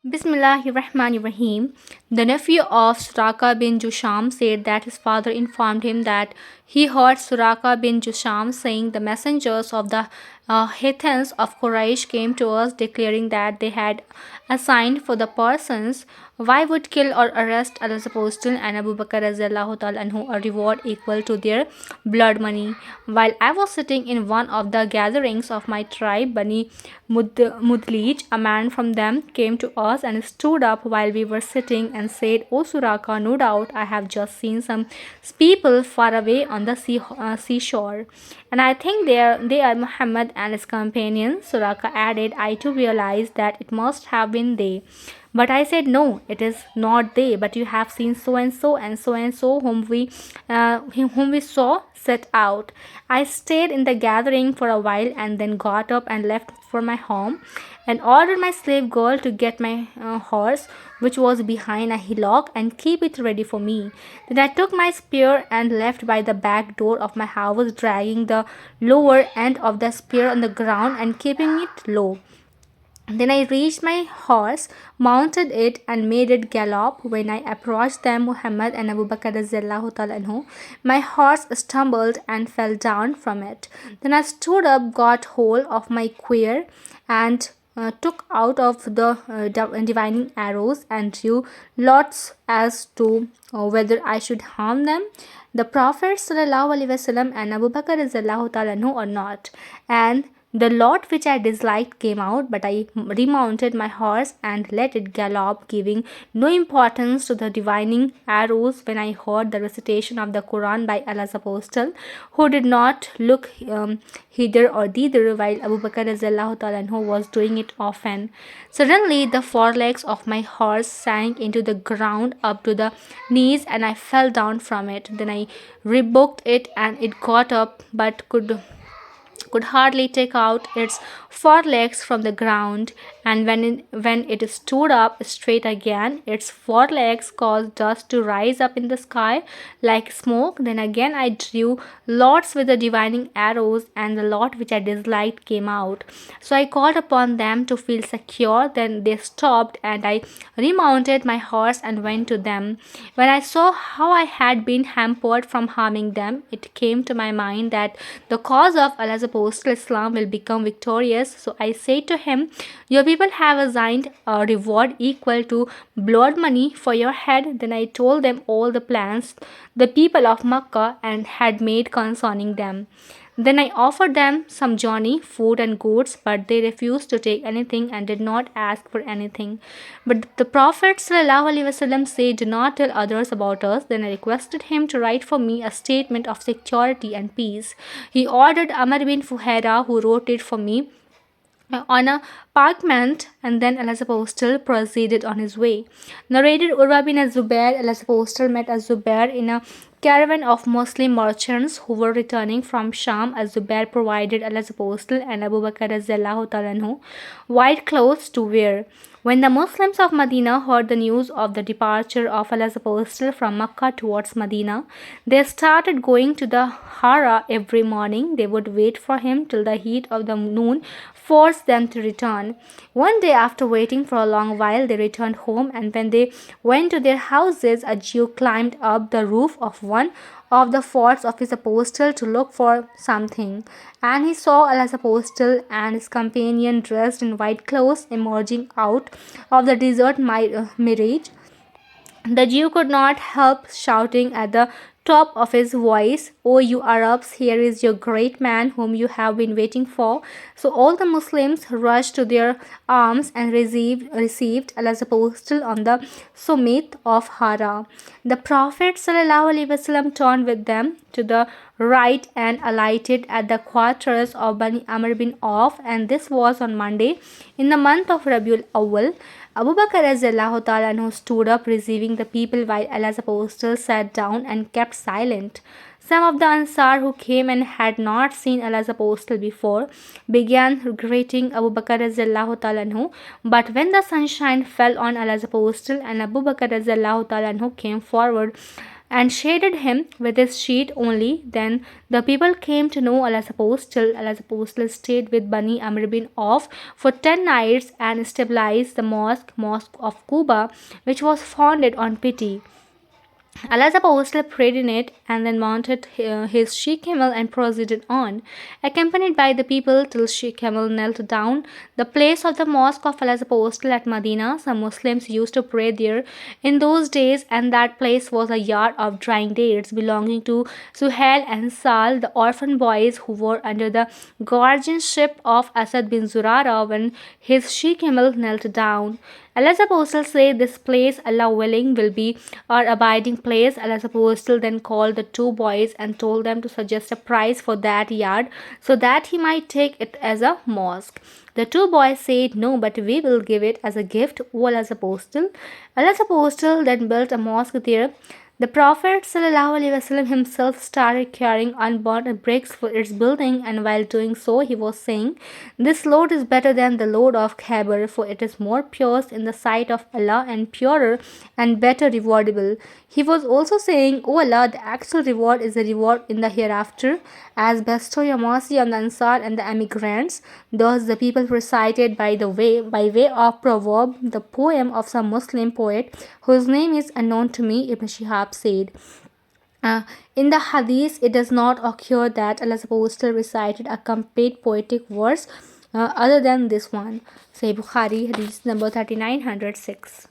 Bismillahirrahmanirrahim. The nephew of Suraka bin Jusham said that his father informed him that he heard Suraka bin Jusham saying, "The messengers of the Hathans of Quraysh came to us declaring that they had assigned for the persons why would kill or arrest Allah's apostle and Abu Bakr radiallahu ta'ala anhu a reward equal to their blood money. While I was sitting in one of the gatherings of my tribe, Bani Mudlij, a man from them came to us and stood up while we were sitting and said, O Suraka, no doubt I have just seen some people far away on the seashore. And I think they are Muhammad and his companions. Suraka added, I too realized that it must have been they. But I said, no, it is not they, but you have seen so and so and so and so whom we saw set out. I stayed in the gathering for a while and then got up and left for my home and ordered my slave girl to get my horse, which was behind a hillock, and keep it ready for me. Then I took my spear and left by the back door of my house, dragging the lower end of the spear on the ground and keeping it low. Then I reached my horse, mounted it, and made it gallop. When I approached them, Muhammad and Abu Bakr radiallahu ta'ala anhu, my horse stumbled and fell down from it. Then I stood up, got hold of my queer, and took out of the divining arrows and drew lots as to whether I should harm them, the Prophet sallallahu alaihi wasallam and Abu Bakr radiallahu ta'ala anhu or not. And the lot which I disliked came out, but I remounted my horse and let it gallop, giving no importance to the divining arrows when I heard the recitation of the Quran by Allah's apostle, who did not look hither or thither while Abu Bakr radiallahu ta'ala anhu was doing it often. Suddenly, the forelegs of my horse sank into the ground up to the knees, and I fell down from it. Then I rebuked it, and it got up, but could hardly take out its forelegs from the ground, and when it stood up straight again, its forelegs caused dust to rise up in the sky like smoke. Then again I drew lots with the divining arrows, and the lot which I disliked came out. So I called upon them to feel secure. Then they stopped, and I remounted my horse and went to them. When I saw how I had been hampered from harming them, it came to my mind that the cause of Allah's apostle Islam will become victorious. So I said to him, your people have assigned a reward equal to blood money for your head. Then I told them all the plans the people of Makkah and had made concerning them. Then I offered them some journey, food, and goods, but they refused to take anything and did not ask for anything. But the Prophet ﷺ said, do not tell others about us. Then I requested him to write for me a statement of security and peace. He ordered Amr bin Fuhaira, who wrote it for me on a parchment, and then Allah's apostle proceeded on his way. Narrated Urwa bin Zubair, Allah's apostle met Az-Zubair in a caravan of Muslim merchants who were returning from Sham. Az-Zubair provided Allah's apostle and Abu Bakr radiallahu ta'ala anhu white clothes to wear. When the Muslims of Medina heard the news of the departure of Allah's apostle from Makkah towards Medina, they started going to the Hara every morning. They would wait for him till the heat of the noon forced them to return. One day, after waiting for a long while, they returned home, and when they went to their houses, a Jew climbed up the roof of one of the forts of his apostle to look for something, and he saw Allah's apostle and his companion dressed in white clothes emerging out of the desert mirage. The Jew could not help shouting at the top of his voice, O you Arabs, here is your great man whom you have been waiting for. So all the Muslims rushed to their arms and received Allah's apostle on the summit of Hara. The Prophet ﷺ turned with them to the right and alighted at the quarters of Bani Amr bin Auf, and this was on Monday in the month of Rabiul Awwal. Abu Bakr radiallahu ta'ala anhu stood up receiving the people while Allah's apostle sat down and kept silent. Some of the Ansar who came and had not seen Allah's apostle before began greeting Abu Bakr radiallahu ta'ala anhu, but when the sunshine fell on Allah's apostle and Abu Bakr radiallahu ta'ala anhu came forward and shaded him with his sheet only. Then the people came to know Allah's apostle. Allah's apostle stayed with Bani Amr bin Auf for 10 nights and stabilized the mosque of Quba, which was founded on pity. Allah's apostle prayed in it and then mounted his she camel and proceeded on, accompanied by the people till she camel knelt down. The place of the mosque of Allah's apostle at Medina. Some Muslims used to pray there in those days, and that place was a yard of drying dates belonging to Suhail and Sal, the orphan boys who were under the guardianship of Asad bin Zurara when his she camel knelt down. Allah's apostle said, "This place, Allah willing, will be our abiding place." Allah's apostle then called the two boys and told them to suggest a price for that yard so that he might take it as a mosque. The two boys said, "No, but we will give it as a gift, O Allah's apostle." Allah's apostle then built a mosque there. The Prophet ﷺ himself started carrying unburnt bricks for its building, and while doing so, he was saying, "This load is better than the load of Khabar, for it is more pure in the sight of Allah and purer and better rewardable." He was also saying, "O Allah, the actual reward is the reward in the hereafter, as bestow your mercy on the Ansar and the emigrants." Thus the people recited by way of proverb the poem of some Muslim poet whose name is unknown to me. Ibn Shihab said, in the Hadees, it does not occur that Allah's apostle recited a complete poetic verse other than this one. Say Bukhari, Hadees number 3906.